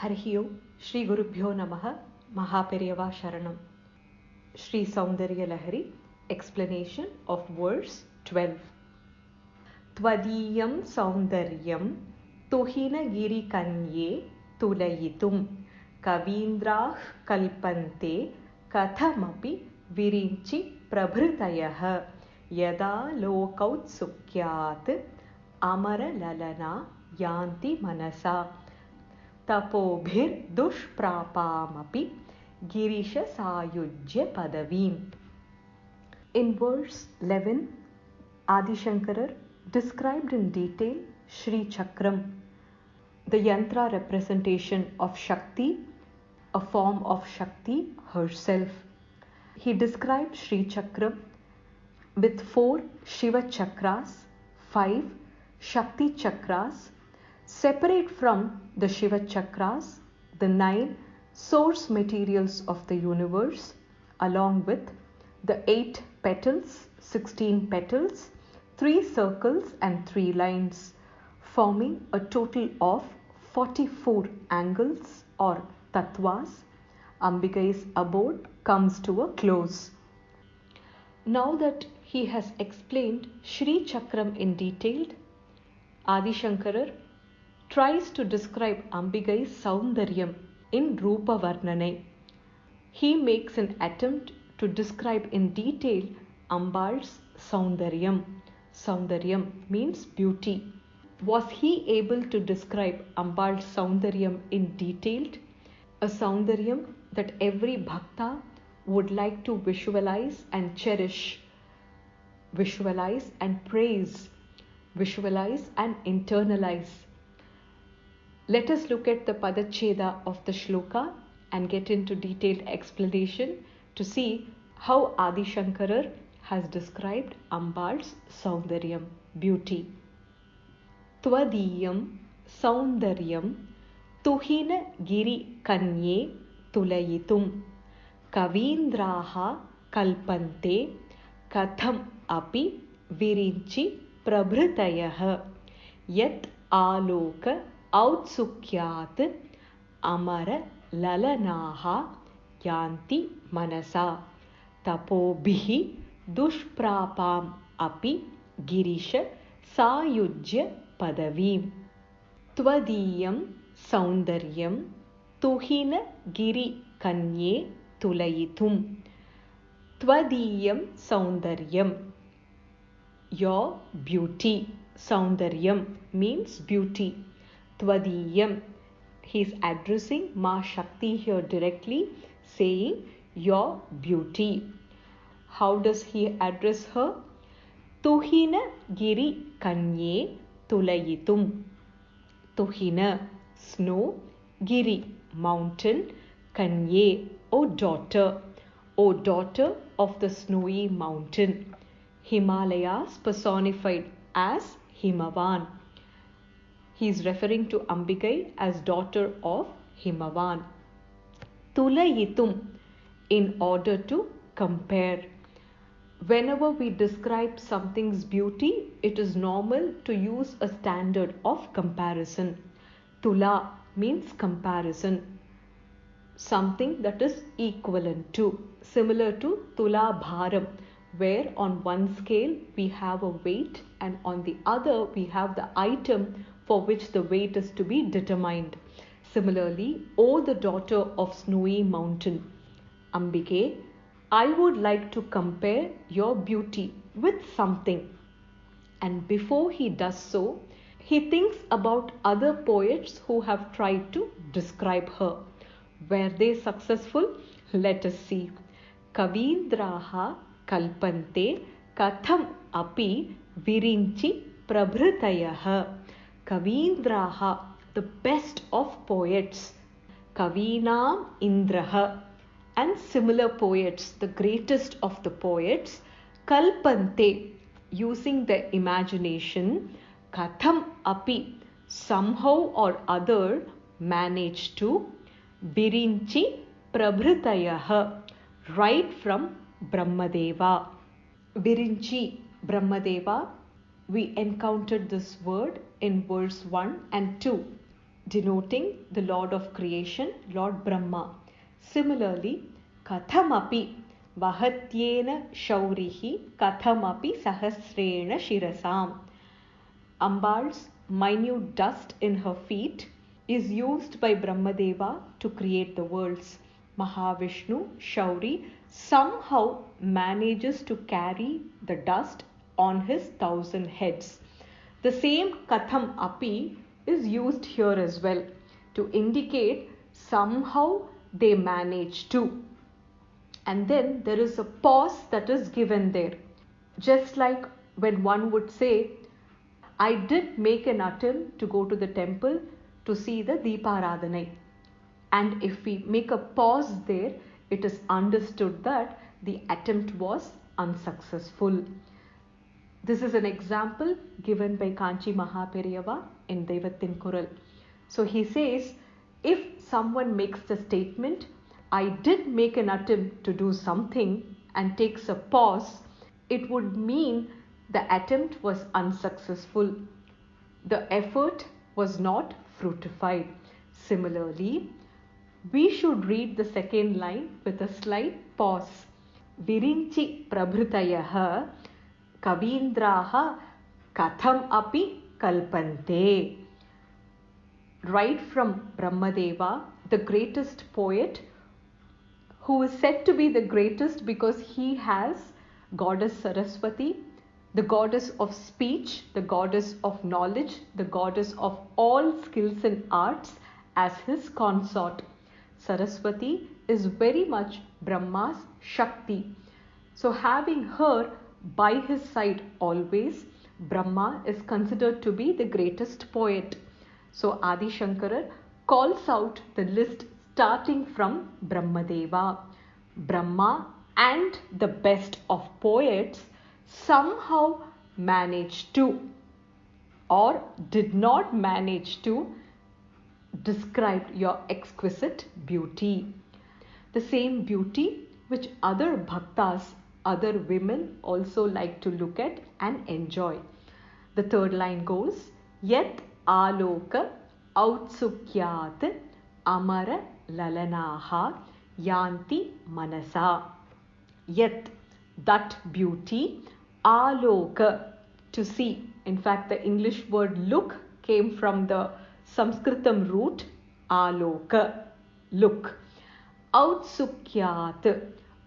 Harihi Om, Shri Gurubhyo Namaha, Mahaperiyava Sharanam. Shri Soundarya Lahari, explanation of verse 12. Twadiyam Soundaryam Tuhina Giri Kanye Tulayitum Kavindrah Kalpante Kathamapi Virinchi Prabhritayaha Yada Lokautsukhyat Amara Lalana Yanti Manasa Tapobhir Dushprapamapi Girisha Sayujya Padavim. In verse 11, Adi Shankarar described in detail Sri Chakram, the yantra representation of Shakti, a form of Shakti herself. He described Sri Chakram with 4 Shiva chakras, 5 Shakti chakras, separate from the Shiva chakras, the 9 source materials of the universe, along with the 8 petals, 16 petals, 3 circles and 3 lines, forming a total of 44 angles or tattvas. Ambikai's abode comes to a close. Now that he has explained Sri Chakram in detail, Adi Shankarar tries to describe Ambikai's Soundaryam in Rupa Varnanai. He makes an attempt to describe in detail Ambal's Soundaryam. Soundaryam means beauty. Was he able to describe Ambal's Soundaryam in detail? A Soundaryam that every Bhakta would like to visualize and cherish, visualize and praise, visualize and internalize. Let us look at the Padacheda of the Shloka and get into detailed explanation to see how Adi Shankarar has described Ambal's Soundaryam, beauty. Twadiyam Soundaryam Tuhina Giri Kanye Tulayitum Kavindraha Kalpante Katham Api Virinchi Prabhritayaha Yat Aloka Autsukyat Amara Lalanaha Yanti Manasa Tapobhihi Dushprapam Api Girisha Sayujya Padavim. Twadiyam Soundaryam Tuhina Giri Kanye Tulayitum. Twadiyam Soundaryam, your beauty. Soundaryam means beauty. Twadiyam, he is addressing Ma Shakti here directly, saying your beauty. How does he address her? Tuhina Giri Kanye Tulayitum. Tuhina, snow, Giri, mountain, Kanye, O daughter of the snowy mountain. Himalayas personified as Himavan. He is referring to Ambikai as daughter of Himavan. Tulayitum, in order to compare. Whenever we describe something's beauty, it is normal to use a standard of comparison. Tula means comparison. Something that is equivalent to. Similar to Tula Bharam, where on one scale we have a weight and on the other we have the item for which the weight is to be determined. Similarly, O the daughter of snowy mountain, Ambike, I would like to compare your beauty with something. And before he does so, he thinks about other poets who have tried to describe her. Were they successful? Let us see. Kavindraha Kalpante Katham Api Virinchi Prabhritayaha. Kavindraha, the best of poets. Kavinam Indraha, and similar poets, the greatest of the poets, Kalpante, using their imagination, Katham Api, somehow or other manage to, Virinchi Prabhritayaha, right from Brahmadeva. Virinchi, Brahmadeva, we encountered this word in verse 1 and 2. denoting the Lord of creation, Lord Brahma. Similarly, kathamapi vahatyena shaurihi kathamapi sahasrena shirasam. Ambal's minute dust in her feet is used by Brahmadeva to create the worlds. Mahavishnu, Shauri, somehow manages to carry the dust on his 1,000 heads. The same Katham Api is used here as well to indicate somehow they manage to. And then there is a pause that is given there. Just like when one would say, I did make an attempt to go to the temple to see the Deeparadhanai. And if we make a pause there, it is understood that the attempt was unsuccessful. This is an example given by Kanchi Mahaperiyava in Devathin Kural. So he says, if someone makes the statement, I did make an attempt to do something and takes a pause, it would mean the attempt was unsuccessful. The effort was not fructified. Similarly, we should read the second line with a slight pause. Virinchi prabhrutayaha kavindraha katham api kalpante. Right from Brahmadeva, the greatest poet, who is said to be the greatest because he has goddess Saraswati, the goddess of speech, the goddess of knowledge, the goddess of all skills and arts as his consort. Saraswati is very much Brahma's Shakti. So having her by his side always, Brahma is considered to be the greatest poet. So Adi Shankara calls out the list starting from Brahmadeva. Brahma and the best of poets somehow managed to or did not manage to describe your exquisite beauty. The same beauty which other bhaktas, other women also like to look at and enjoy. The third line goes, Yat aloka autsukyat amara lalanaha yanti manasa. Yet that beauty, aloka, to see. In fact, the English word look came from the Sanskritam root aloka, look. Autsukyat,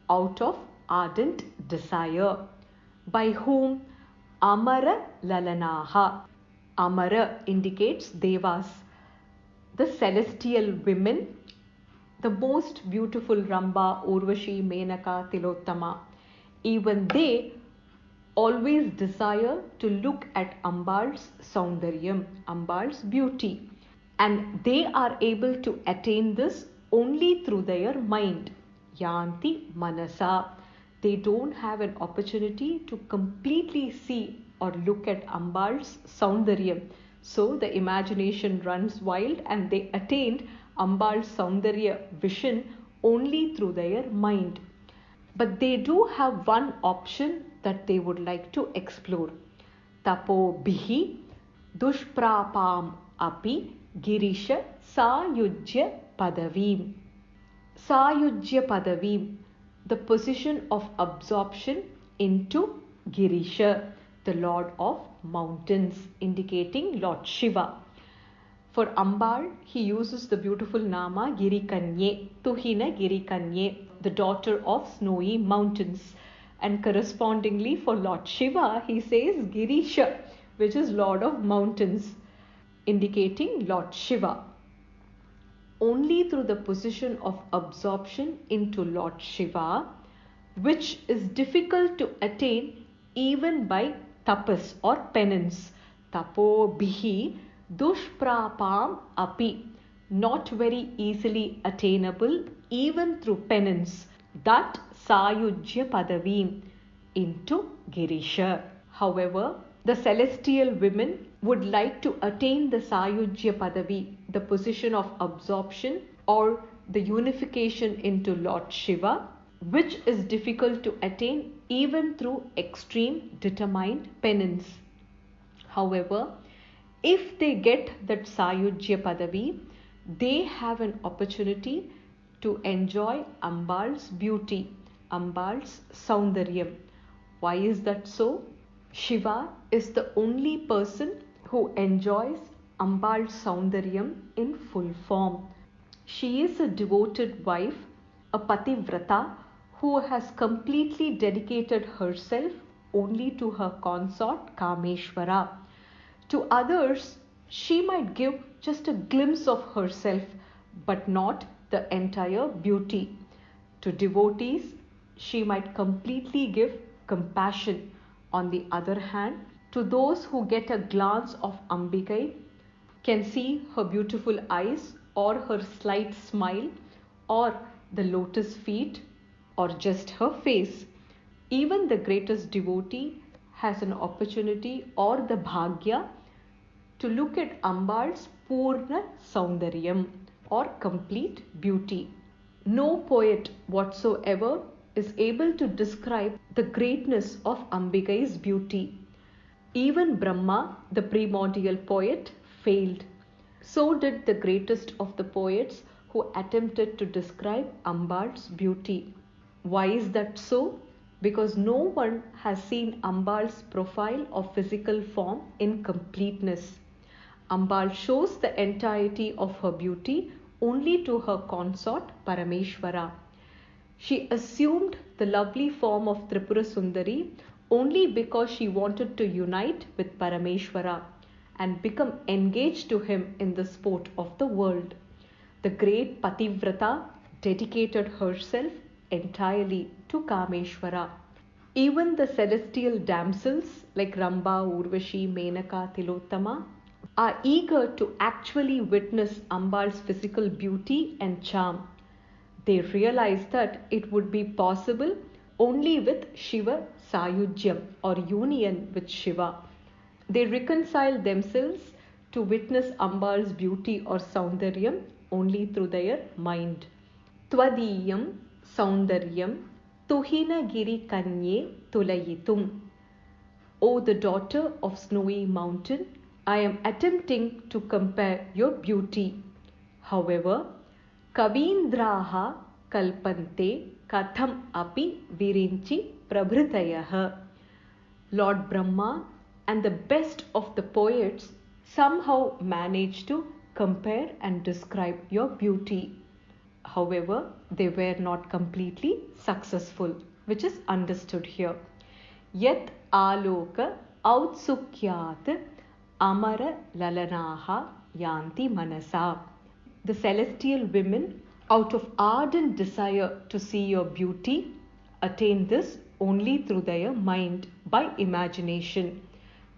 out of ardent desire. By whom? Amara lalanaha. Amara indicates devas, the celestial women, the most beautiful Ramba, Urvashi, Menaka, Tilottama. Even they always desire to look at Ambal's Soundaryam, Ambal's beauty. And they are able to attain this only through their mind. Yanti Manasa. They don't have an opportunity to completely see or look at Ambal's Soundaryam. So the imagination runs wild and they attained Ambal's Soundarya vision only through their mind. But they do have one option that they would like to explore. Tapo bihi dushprapam api girisha sayujya padavim. Sayujya padavim, the position of absorption into Girisha, the Lord of mountains, indicating Lord Shiva. For Ambal, he uses the beautiful Nama Girikanye, Tuhina Girikanye, the daughter of snowy mountains. And correspondingly for Lord Shiva, he says Girisha, which is Lord of mountains, indicating Lord Shiva. Only through the position of absorption into Lord Shiva, which is difficult to attain even by tapas or penance. Tapo bihi dushprapam api, not very easily attainable even through penance. That sayujya padavim, into Girisha. However, the celestial women would like to attain the sayujya padavi, the position of absorption or the unification into Lord Shiva, which is difficult to attain even through extreme determined penance. However, If they get that Sayujya Padavi, they have an opportunity to enjoy Ambal's beauty, Ambal's Soundaryam. Why is that so? Shiva is the only person who enjoys Ambal's Soundaryam in full form. She is a devoted wife, a pativrata, who has completely dedicated herself only to her consort Kameshwara. To others, she might give just a glimpse of herself, but not the entire beauty. To devotees, she might completely give compassion. On the other hand, to those who get a glance of Ambikai, can see her beautiful eyes or her slight smile or the lotus feet or just her face. Even the greatest devotee has an opportunity or the bhagya to look at Ambal's Purna Soundaryam or complete beauty. No poet whatsoever is able to describe the greatness of Ambikai's beauty. Even Brahma, the primordial poet, failed. So did the greatest of the poets who attempted to describe Ambal's beauty. Why is that so? Because no one has seen Ambal's profile of physical form in completeness. Ambal shows the entirety of her beauty only to her consort Parameshwara. She assumed the lovely form of Tripura Sundari only because she wanted to unite with Parameshwara and become engaged to him in the sport of the world. The great Pativrata dedicated herself entirely to Kameshwara. Even the celestial damsels like Ramba, Urvashi, Menaka, Tilottama are eager to actually witness Ambal's physical beauty and charm. They realize that it would be possible only with Shiva Sayujyam or union with Shiva. They reconcile themselves to witness Ambal's beauty or Soundaryam only through their mind. Twadiyam Soundaryam Tuhinagiri Kanye Tulayitum. O the daughter of snowy mountain, I am attempting to compare your beauty. However, Kavindraha Kalpante Katham Api Virinchi Prabhritayaha. Lord Brahma and the best of the poets somehow managed to compare and describe your beauty. However, they were not completely successful, which is understood here. Yet aloka autsukyat amara lalanaha yanti manasa. The celestial women, out of ardent desire to see your beauty, attain this only through their mind by imagination.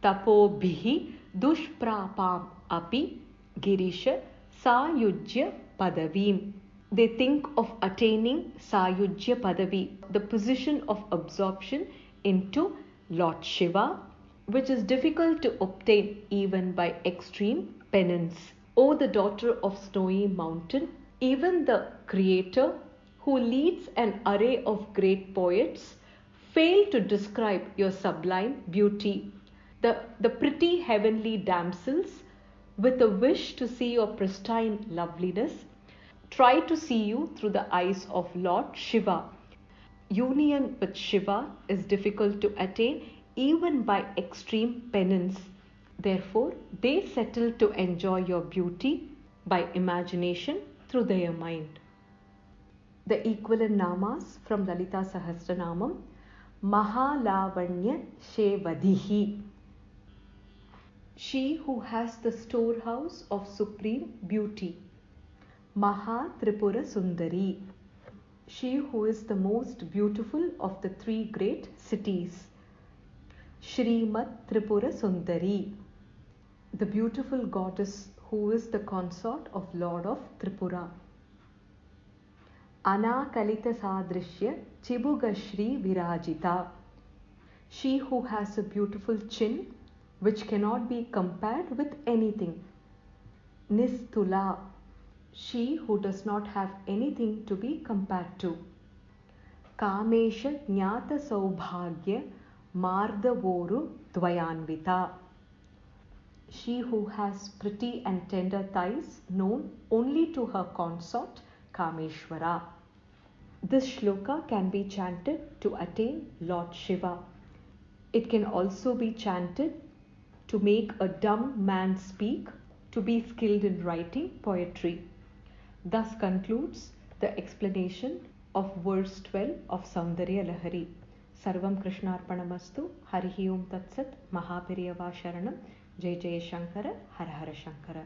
Tapo bihi dushprapam api girisha sayujya padavim. They think of attaining Sayujya Padavi, the position of absorption into Lord Shiva, which is difficult to obtain even by extreme penance. O the daughter of snowy mountain, even the Creator, who leads an array of great poets, failed to describe your sublime beauty. The pretty heavenly damsels, with a wish to see your pristine loveliness, try to see you through the eyes of Lord Shiva. Union with Shiva is difficult to attain even by extreme penance. Therefore, they settle to enjoy your beauty by imagination through their mind. The equivalent namas from Lalita Sahasranamam: Mahalavanya Shevadihi. She who has the storehouse of supreme beauty. Maha Tripura Sundari. She who is the most beautiful of the three great cities. Shrimat Tripura Sundari. The beautiful goddess who is the consort of Lord of Tripura. Anakalita Sadrishya Chibugashri Virajita. She who has a beautiful chin which cannot be compared with anything. Nistula. She who does not have anything to be compared to. Kamesha Jnata Saubhagya Mardavoru Dvayanvita. she who has pretty and tender thighs known only to her consort Kameshwara. This shloka can be chanted to attain Lord Shiva. It can also be chanted to make a dumb man speak, to be skilled in writing poetry. Thus concludes the explanation of verse 12 of Soundarya Lahari. Sarvam Krishnarpanamastu. Harihi Om Tat Sat. Mahaperiyava Sharanam. Jai Jai Shankara. Har Har Shankara.